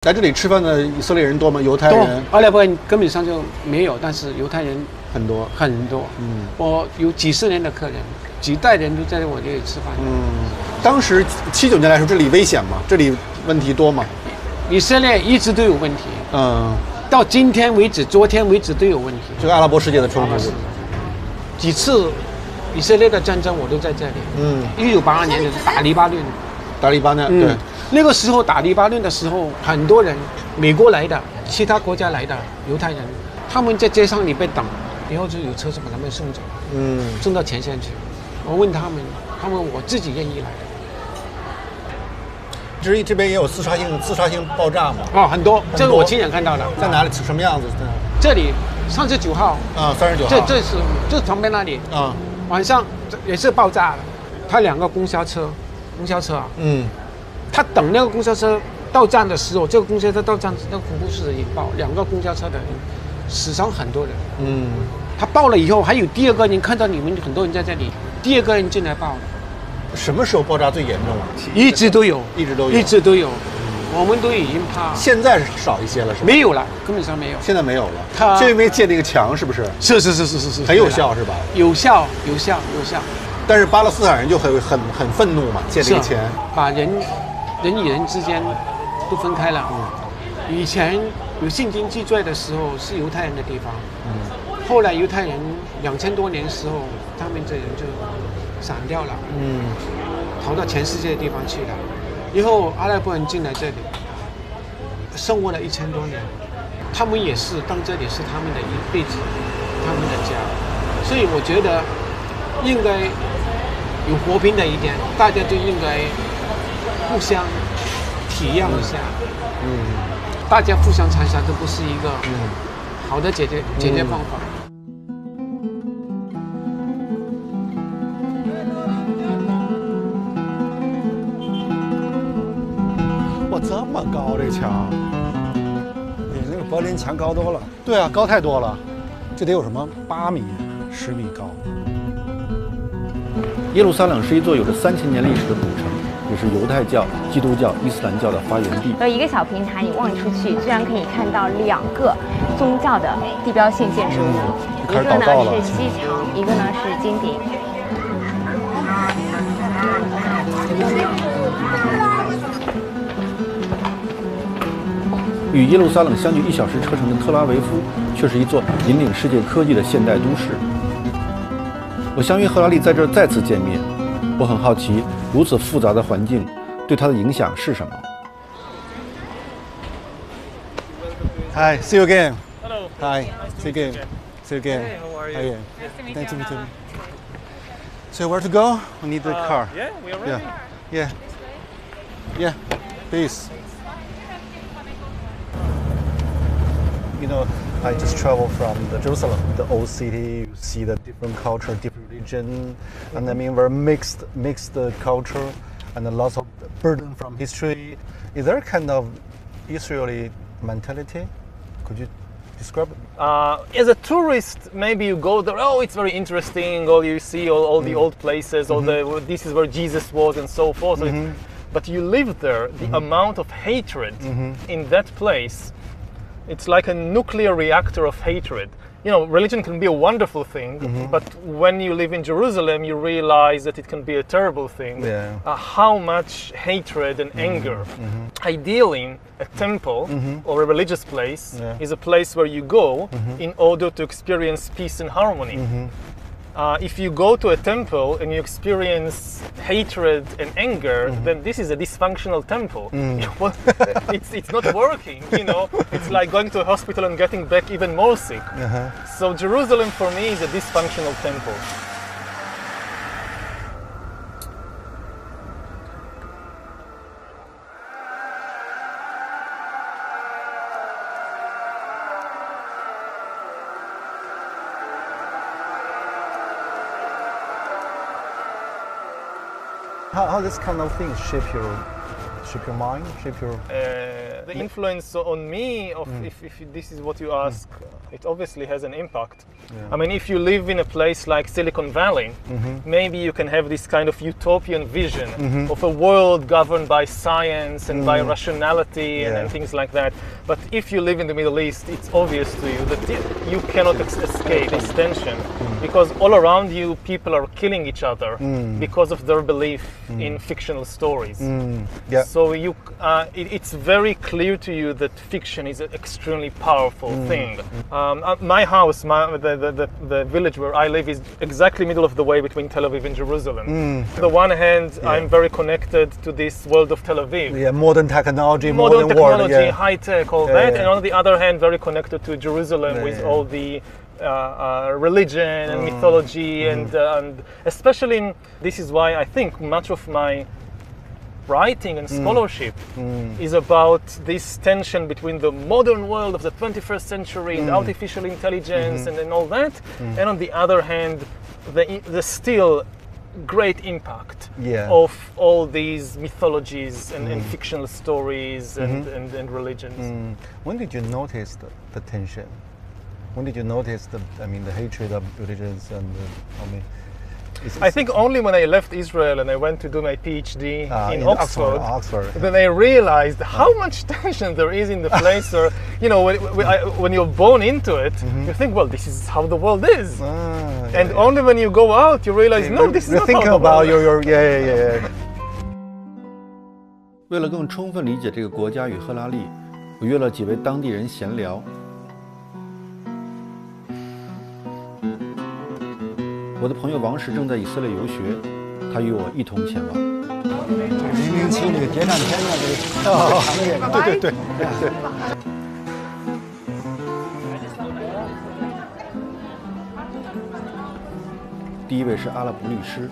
来这里吃饭的以色列人多吗？犹太人？阿拉伯人根本上就没有，但是犹太人很多很多。我有几十年的客人，几代人都在我这里吃饭。当时79年来说，这里危险吗？这里问题多吗？以色列一直都有问题。到今天为止，昨天为止都有问题。这个阿拉伯世界的冲突，几次以色列的战争我都在这里。1982年的打黎巴嫩，对。那个时候打黎巴嫩的时候，很多人，美国来的，其他国家来的犹太人，他们在街上里被等，然后就有车子把他们送走，送到前线去。我问他们我自己愿意来的。这边也有自杀性爆炸吗？很多，这个我亲眼看到的。在哪里？什么样子？这里39号39号。这旁边那里晚上也是爆炸了。他2个公交车他等那个公交车到站的时候，这个公交车到站，那个恐怖式的引爆，2个公交车的人死伤很多人。他爆了以后，还有第2个人看到你们很多人在这里，第2个人进来爆了。什么时候爆炸最严重啊？一直都有。我们都已经怕。现在少一些了，是吧？没有了，根本上没有。现在没有了。就因为建那个墙，是不是？是，很有效，是吧？有效。但是巴勒斯坦人就很愤怒嘛，建这个墙，把人与人之间都分开了。以前有圣经记载的时候是犹太人的地方，后来犹太人2000多年的时候，他们这人就散掉了，逃到全世界的地方去了。以后阿拉伯人进来这里，生活了1000多年，他们也是当这里是他们的一辈子，他们的家。所以我觉得应该有和平的一点，大家就应该互相体谅一下，大家互相残杀，这不是一个好的解决方法。哇，这么高这墙，比那个柏林墙高多了。对啊，高太多了，这得有什么8米、10米高。耶路撒冷是一座有着3000年历史的古城，也是犹太教、基督教、伊斯兰教的发源地。一个小平台，你望出去，居然可以看到2个宗教的地标性建筑物，一个呢是西墙，一个呢是金顶。与耶路撒冷相距1小时车程的特拉维夫，却是一座引领世界科技的现代都市。我相约赫拉利在这儿再次见面，我很好奇，如此复杂的环境对他的影响是什么。Hi, see you again. Hello. Hi, see you again. See you again. Hey, how are you? Hi. Nice to meet Nice to you. meet you. So where to go? We need the car. Yeah, we are ready. Yeah. Please. You know, I just traveled from Jerusalem, the old city. You see the different culture, different religion, and I mean very mixed culture, and lots of burden from history. Is there a kind of Israeli mentality? Could you describe it? As a tourist, maybe you go there. Oh, it's very interesting. Or you see all the old places. All this is where Jesus was, and so forth. But you live there. The amount of hatred in that place. It's like a nuclear reactor of hatred. You know, religion can be a wonderful thing, but when you live in Jerusalem, you realize that it can be a terrible thing. Yeah. How much hatred and anger. Ideally, a temple or a religious place is a place where you go in order to experience peace and harmony. If you go to a temple and you experience hatred and anger, then this is a dysfunctional temple. It's not working, you know. It's like going to a hospital and getting back even more sick. So Jerusalem for me is a dysfunctional temple. How this kind of things shape your mind, shape your... The influence on me of if this is what you ask, it obviously has an impact. I mean, if you live in a place like Silicon Valley, maybe you can have this kind of utopian vision of a world governed by science and by rationality and things like that. But if you live in the Middle East, it's obvious to you that you cannot escape this tension, because all around you people are killing each other because of their belief in fictional stories. So it's very clear to you that fiction is an extremely powerful thing. My house, the village where I live, is exactly middle of the way between Tel Aviv and Jerusalem. On the one hand, I'm very connected to this world of Tel Aviv. Modern technology, modern technology, world, high tech, all that. And on the other hand, very connected to Jerusalem with all the religion and mythology, and especially this is why I think much of my writing and scholarship is about this tension between the modern world of the 21st century and artificial intelligence and all that, and on the other hand, the still great impact of all these mythologies and fictional stories and religions. When did you notice the tension? When did you notice the hatred of religions and I think only when I left Israel and I went to do my PhD in Oxford, then I realized how much tension there is in the place where, when you're born into it, you think, well, this is how the world is. And only when you go out, you realize, no, this is not how the world is. 为了更充分理解这个国家与赫拉利，我约了几位当地人闲聊。我的朋友王石正在以色列游学，他与我一同前往。007那个谍战片的这个行业，对。第一位是阿拉伯律师。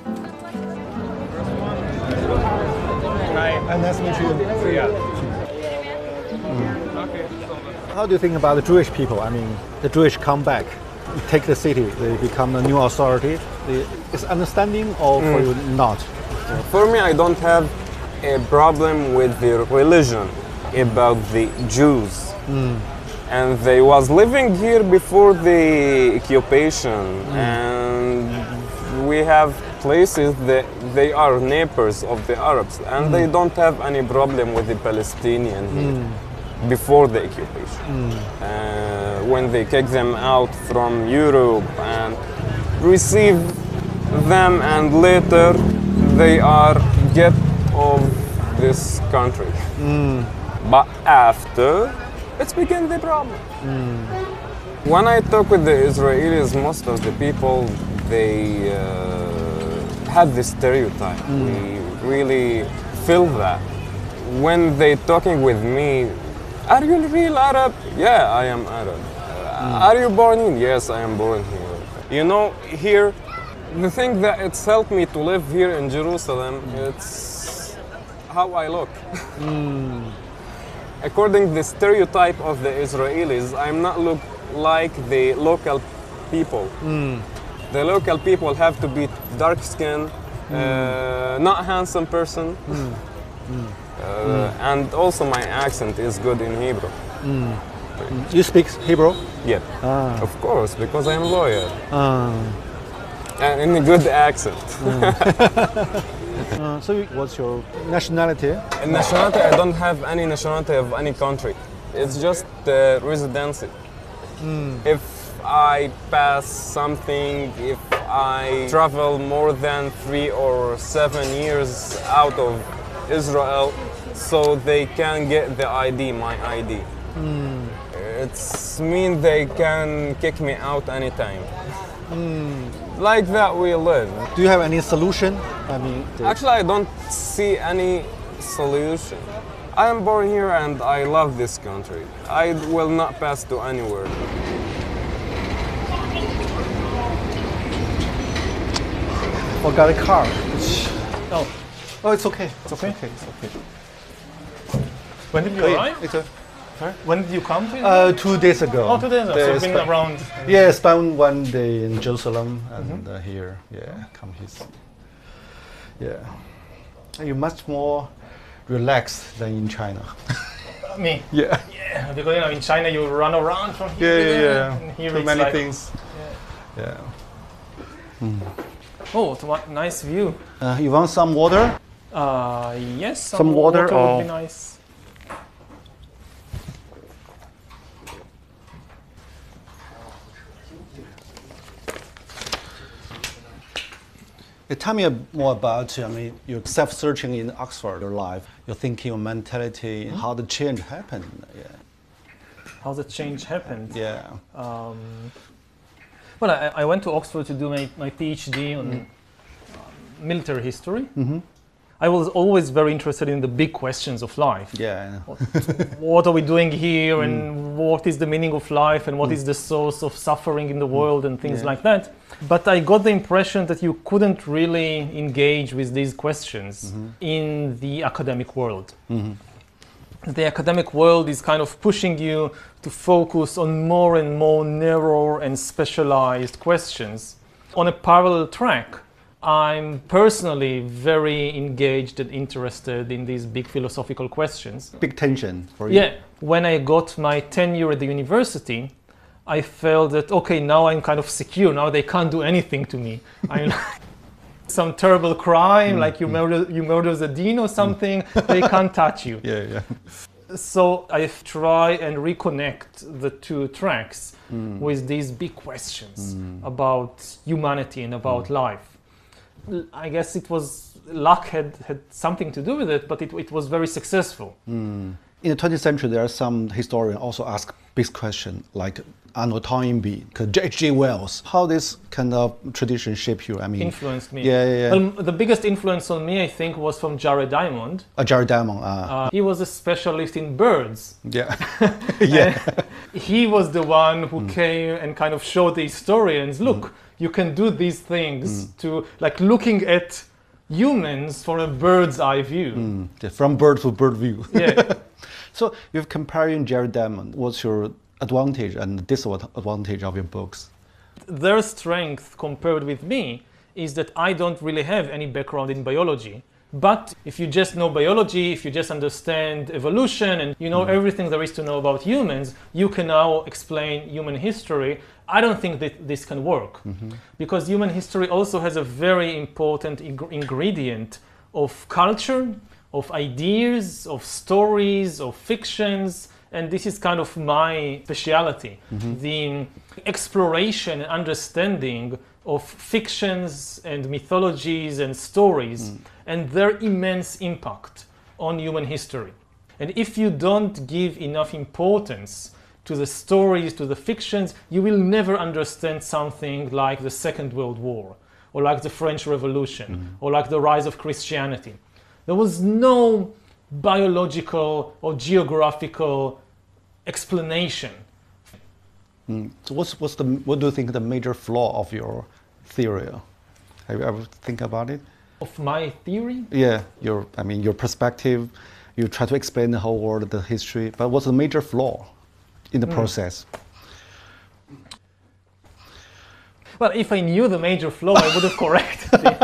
Nice to meet you. How do you think about the Jewish people? I mean, the Jewish come back, take the city, they become a new authority. Is understanding or for you not? For me, I don't have a problem with the religion about the Jews. And they was living here before the occupation, and we have places that they are neighbors of the Arabs, and they don't have any problem with the Palestinian here before the occupation. When they kick them out from Europe and receive them, and later they are get of this country. But after, it's begin the problem. When I talk with the Israelis, most of the people, they have this stereotype. We really feel that. When they talking with me, are you real Arab? Yeah, I am Arab. Are you born here? Yes, I am born here. You know, here, the thing that it's helped me to live here in Jerusalem, it's how I look. According to the stereotype of the Israelis, I'm not look like the local people. The local people have to be dark skinned, not handsome person, and also my accent is good in Hebrew. You speak Hebrew? Yeah, of course, because I'm a lawyer. And in a good accent. So what's your nationality? Nationality, I don't have any nationality of any country. It's just residency. If I pass something, if I travel more than 3 or 7 years out of Israel, so they can get the ID, my ID. It's mean they can kick me out anytime. Like that we live. Do you have any solution? I mean, actually, I don't see any solution. I am born here and I love this country. I will not pass to anywhere. Forgot a car. Oh, it's okay. It's okay. It's okay. When did you arrive? When did you come to 2 days ago. Oh, 2 days ago. So you've been around. Yeah, spent 1 day in Jerusalem and here. Yeah, come here. Yeah. You're much more relaxed than in China. me. Yeah. Yeah, because in China you run around from Yeah, here. yeah, yeah. And here Too it's many like, things. Yeah. Oh, what nice view. You want some water? Yes, Some water would or- be nice. Tell me more about, your self-searching in Oxford, your life, your thinking, your mentality, how the change happened. Yeah. How the change happened. Yeah. Well, I went to Oxford to do my PhD on military history. I was always very interested in the big questions of life. Yeah. What are we doing here, and what is the meaning of life, and what is the source of suffering in the world, and things like that. But I got the impression that you couldn't really engage with these questions in the academic world. The academic world is kind of pushing you to focus on more and more narrow and specialized questions. On a parallel track, I'm personally very engaged and interested in these big philosophical questions. Big tension for you. Yeah, when I got my tenure at the university, I felt that, okay, now I'm kind of secure. Now they can't do anything to me. I'm some terrible crime, like you murder the dean or something, they can't touch you. Yeah, yeah. So I try and reconnect the two tracks with these big questions about humanity and about life. I guess it was luck had something to do with it, but it was very successful. In the 20th century, there are some historians also ask big questions like Arnold Toynbee, H.G. Wells. How this kind of tradition shaped you? Influenced me. Yeah. The biggest influence on me, I think, was from Jared Diamond. Jared Diamond. He was a specialist in birds. Yeah. Yeah. He was the one who came and kind of showed the historians, look, you can do these things to, like, looking at humans from a bird's eye view. From bird to bird view. Yeah. So you're comparing Jared Diamond. What's your advantage and disadvantage of your books? Their strength compared with me is that I don't really have any background in biology. But if you just know biology, if you just understand evolution and you know everything there is to know about humans, you can now explain human history. I don't think that this can work because human history also has a very important ingredient of culture, of ideas, of stories, of fictions, and this is kind of my speciality. The exploration and understanding of fictions and mythologies and stories and their immense impact on human history. And if you don't give enough importance to the stories, to the fictions, you will never understand something like the Second World War, or like the French Revolution, or like the rise of Christianity. There was no biological or geographical explanation. So what do you think the major flaw of your theory? Have you ever think about it? Of my theory? Yeah, your perspective. You try to explain the whole world, the history, but what's the major flaw in the process? Well, if I knew the major flaw, I would have corrected it.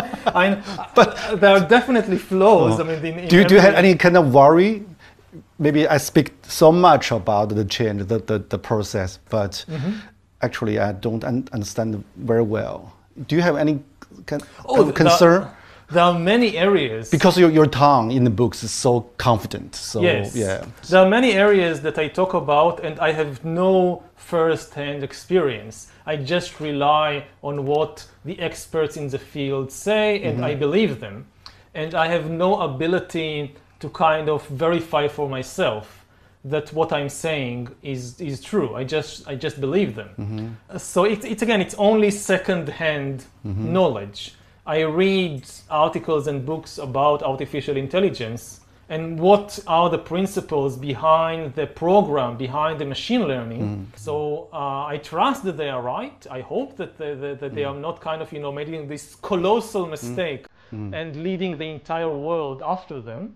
But there are definitely flaws. Do you have any kind of worry? Maybe I speak so much about the change, the process, but actually I don't understand very well. Do you have any kind of concern? There are many areas. Because your tongue in the books is so confident. So, yes. Yeah. There are many areas that I talk about and I have no first-hand experience. I just rely on what the experts in the field say and I believe them. And I have no ability to kind of verify for myself that what I'm saying is true. I just believe them. So it's only second-hand knowledge. I read articles and books about artificial intelligence and what are the principles behind the program, behind the machine learning. So I trust that they are right. I hope that they are not kind of, making this colossal mistake and leading the entire world after them.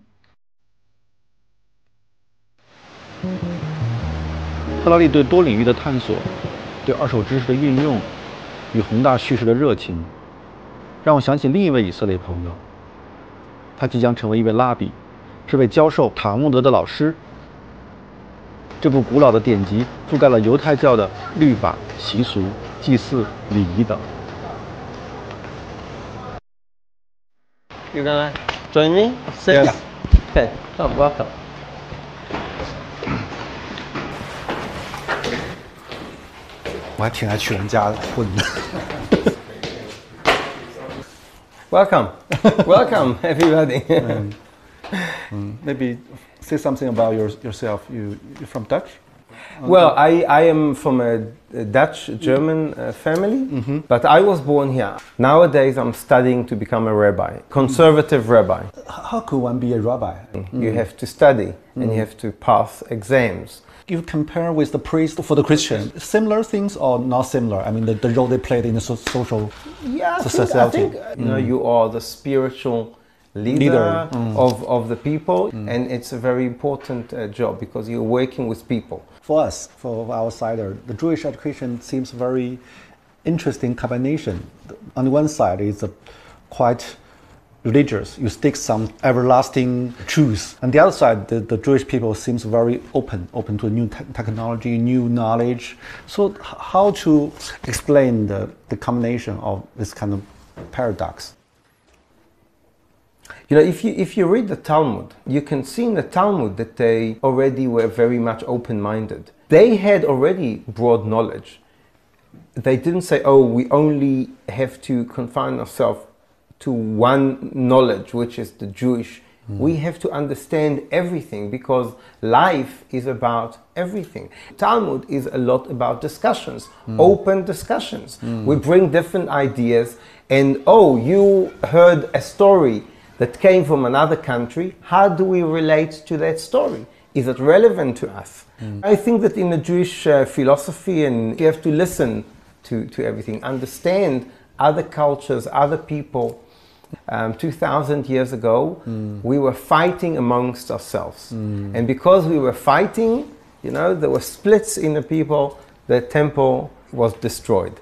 赫拉利对多领域的探索，对二手知识的运用与宏大叙事的热情，让我想起另一位以色列朋友，他即将成为一位拉比，是位教授塔木德的老师。这部古老的典籍覆盖了犹太教的律法、习俗、祭祀、礼仪等。You gonna join me? Sit. Yes. Okay. Come, welcome. Welcome. Welcome, everybody. Maybe say something about yourself. You're from Dutch? Well, I am from a Dutch-German family, but I was born here. Nowadays, I'm studying to become a rabbi, conservative rabbi. How could one be a rabbi? You have to study and you have to pass exams. You compare with the priest for the Christian, similar things or not similar? I mean, the role they played in the social society. I think you know, you are the spiritual leader of the people, and it's a very important job because you're working with people. For us, for outsider, the Jewish education seems very interesting combination. On the one side, it's quite religious. You stick some everlasting truths. On the other side, the Jewish people seems very open to new technology, new knowledge. So how to explain the combination of this kind of paradox? You know, if you read the Talmud, you can see in the Talmud that they already were very much open-minded. They had already broad knowledge. They didn't say, oh, we only have to confine ourselves to one knowledge, which is the Jewish. We have to understand everything because life is about everything. Talmud is a lot about discussions, open discussions. We bring different ideas and, oh, you heard a story that came from another country. How do we relate to that story? Is it relevant to us? I think that in the Jewish philosophy, and you have to listen to everything, understand other cultures, other people. 2,000 years ago, we were fighting amongst ourselves. And because we were fighting, you know, there were splits in the people, the temple was destroyed.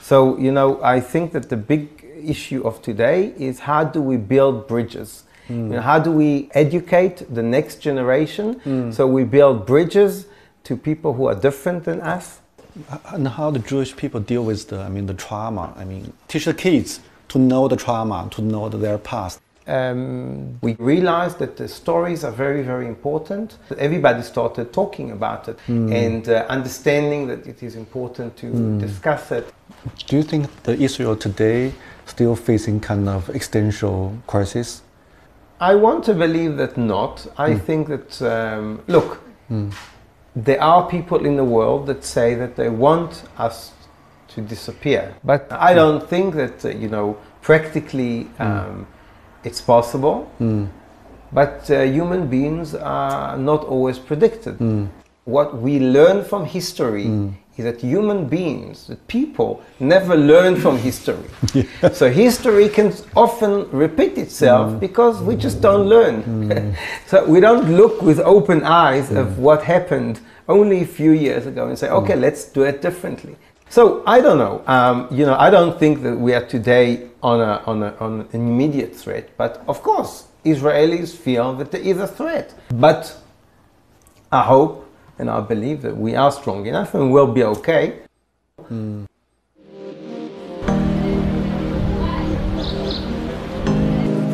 So, you know, I think that the big issue of today is how do we build bridges? You know, how do we educate the next generation so we build bridges to people who are different than us? And how the Jewish people deal with the trauma? I mean, teach the kids to know the trauma, to know their past. We realized that the stories are very, very important. Everybody started talking about it and understanding that it is important to discuss it. Do you think that Israel today still facing kind of existential crisis? I want to believe that not. I think that, look, there are people in the world that say that they want us to disappear. But I don't think that, you know, practically it's possible. But human beings are not always predicted. What we learn from history is that human beings, that people, never learn from history. So history can often repeat itself because we just don't learn. So we don't look with open eyes of what happened only a few years ago and say, okay, let's do it differently. So I don't know. You know, I don't think that we are today on an immediate threat. But of course, Israelis feel that there is a threat. But I hope and I believe that we are strong enough and we'll be okay.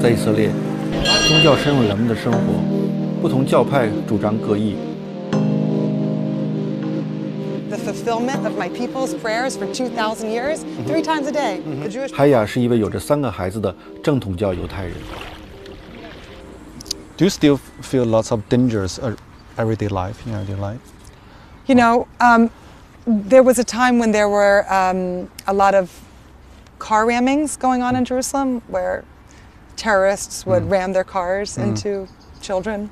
在以色列，宗教深入人们的生活，不同教派主张各异。The fulfillment of my people's prayers for 2,000 years, 3 times a day. The Jewish. 海雅是一位有着3个孩子的正统教犹太人。Do you still feel lots of dangers everyday life, in everyday life? You know, there was a time when there were a lot of car rammings going on in Jerusalem where terrorists would ram their cars into children.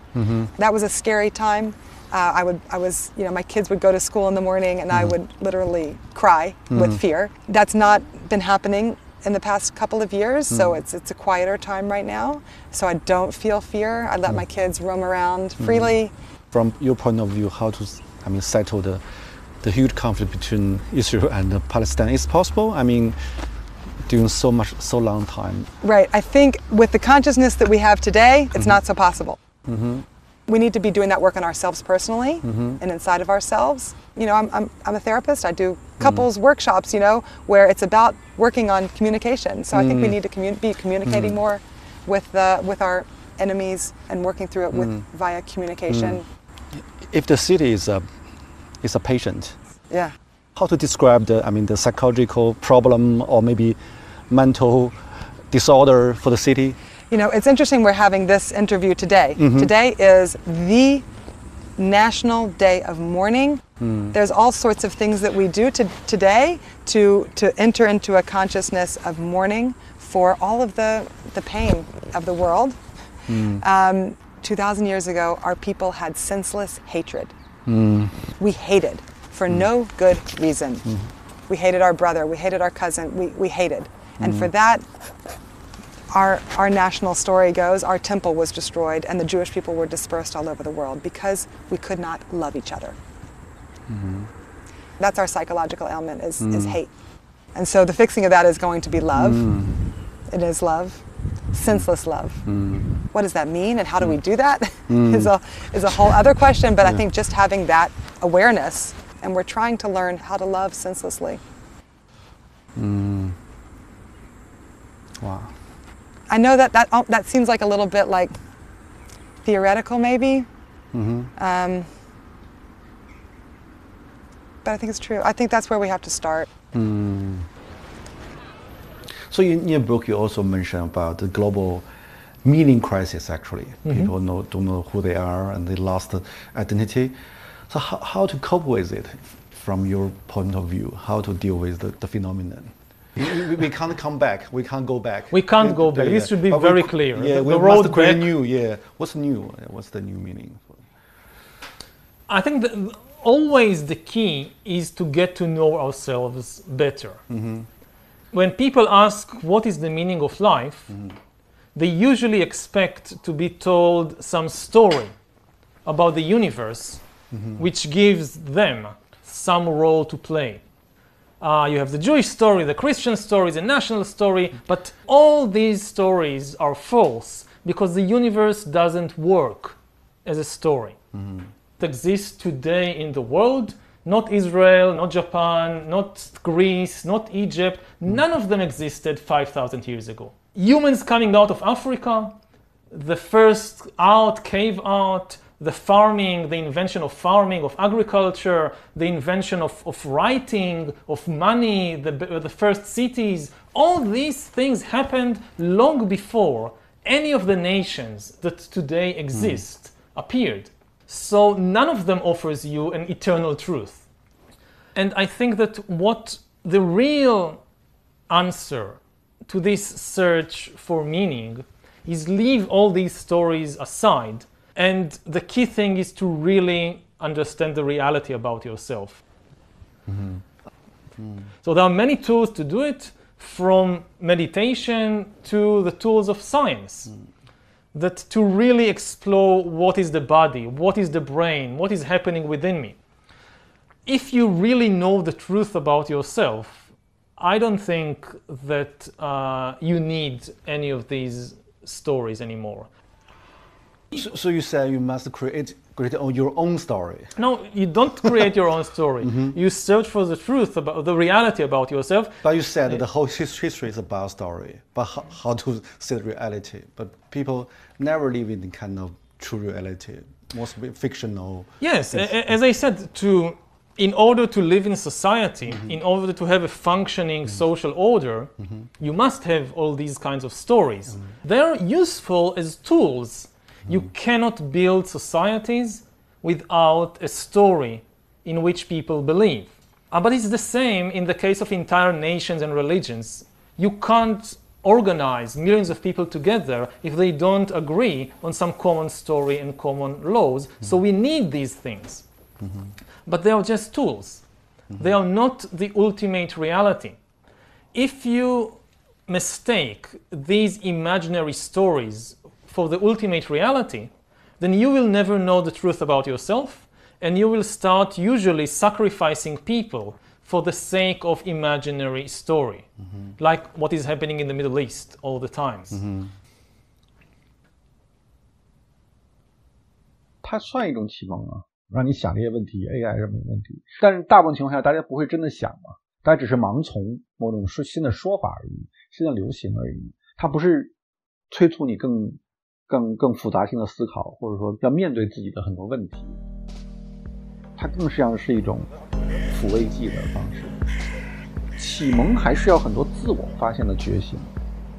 That was a scary time. I was, you know, my kids would go to school in the morning and I would literally cry with fear. That's not been happening in the past couple of years, so it's a quieter time right now. So I don't feel fear. I let my kids roam around freely. From your point of view, how to, settle the huge conflict between Israel and Palestine is possible? I mean, during so long time. Right. I think with the consciousness that we have today, it's not so possible. we need to be doing that work on ourselves personally and inside of ourselves. You know, I'm a therapist. I do couples workshops, you know, where it's about working on communication. So I think we need to be communicating more with our enemies and working through it via communication. If the city is a patient, Yeah. how to describe the psychological problem or maybe mental disorder for the city? You know, it's interesting we're having this interview today. Today is the National Day of Mourning. There's all sorts of things that we do today to enter into a consciousness of mourning for all of the pain of the world. 2,000 years ago, our people had senseless hatred. We hated for no good reason. We hated our brother, we hated our cousin, we hated. And for that, our national story goes, our temple was destroyed and the Jewish people were dispersed all over the world because we could not love each other. That's our psychological ailment is hate. And so the fixing of that is going to be love. It is love, senseless love. What does that mean and how do we do that is a whole other question, but I think just having that awareness, and we're trying to learn how to love senselessly. Wow. I know that seems like a little bit like theoretical maybe, but I think it's true. I think that's where we have to start. So in your book, you also mention about the global meaning crisis. Actually, people don't know who they are and they lost identity. So how to cope with it, from your point of view? How to deal with the phenomenon? We can't come back. We can't go back. We can't go back. This should be But very clear. Yeah, we the road must create back. new. Yeah, what's new? What's the new meaning? I think that always the key is to get to know ourselves better. When people ask what is the meaning of life, they usually expect to be told some story about the universe, which gives them some role to play. You have the Jewish story, the Christian story, the national story, but all these stories are false because the universe doesn't work as a story. It exists today in the world, not Israel, not Japan, not Greece, not Egypt. None of them existed 5,000 years ago. Humans coming out of Africa, the first cave art, the farming, the invention of farming, of agriculture, the invention of writing, of money, the first cities, all these things happened long before any of the nations that today exist appeared. So none of them offers you an eternal truth. And I think that what the real answer to this search for meaning is leave all these stories aside. And the key thing is to really understand the reality about yourself. So there are many tools to do it, from meditation to the tools of science, that to really explore what is the body, what is the brain, what is happening within me. If you really know the truth about yourself, I don't think that you need any of these stories anymore. So you say you must create your own story. No, you don't create your own story. You search for the truth, about the reality about yourself. But you said the whole history is about story, but how to see the reality. But people never live in the kind of true reality, mostly fictional. Yes, as I said, in order to live in society, in order to have a functioning social order, you must have all these kinds of stories. They're useful as tools. You cannot build societies without a story in which people believe. But it's the same in the case of entire nations and religions. You can't organize millions of people together if they don't agree on some common story and common laws. So we need these things. But they are just tools. They are not the ultimate reality. If you mistake these imaginary stories for the ultimate reality, then you will never know the truth about yourself, and you will start usually sacrificing people for the sake of imaginary story, like what is happening in the Middle East all the time. 它算一种启蒙啊，让你想这些问题 ，AI 什么问题。但是大部分情况下，大家不会真的想嘛，大家只是盲从某种新的说法而已，新的流行而已。它不是催促你更复杂性的思考，或者说要面对自己的很多问题。它更像是一种抚慰剂的方式。启蒙还是要很多自我发现的觉醒。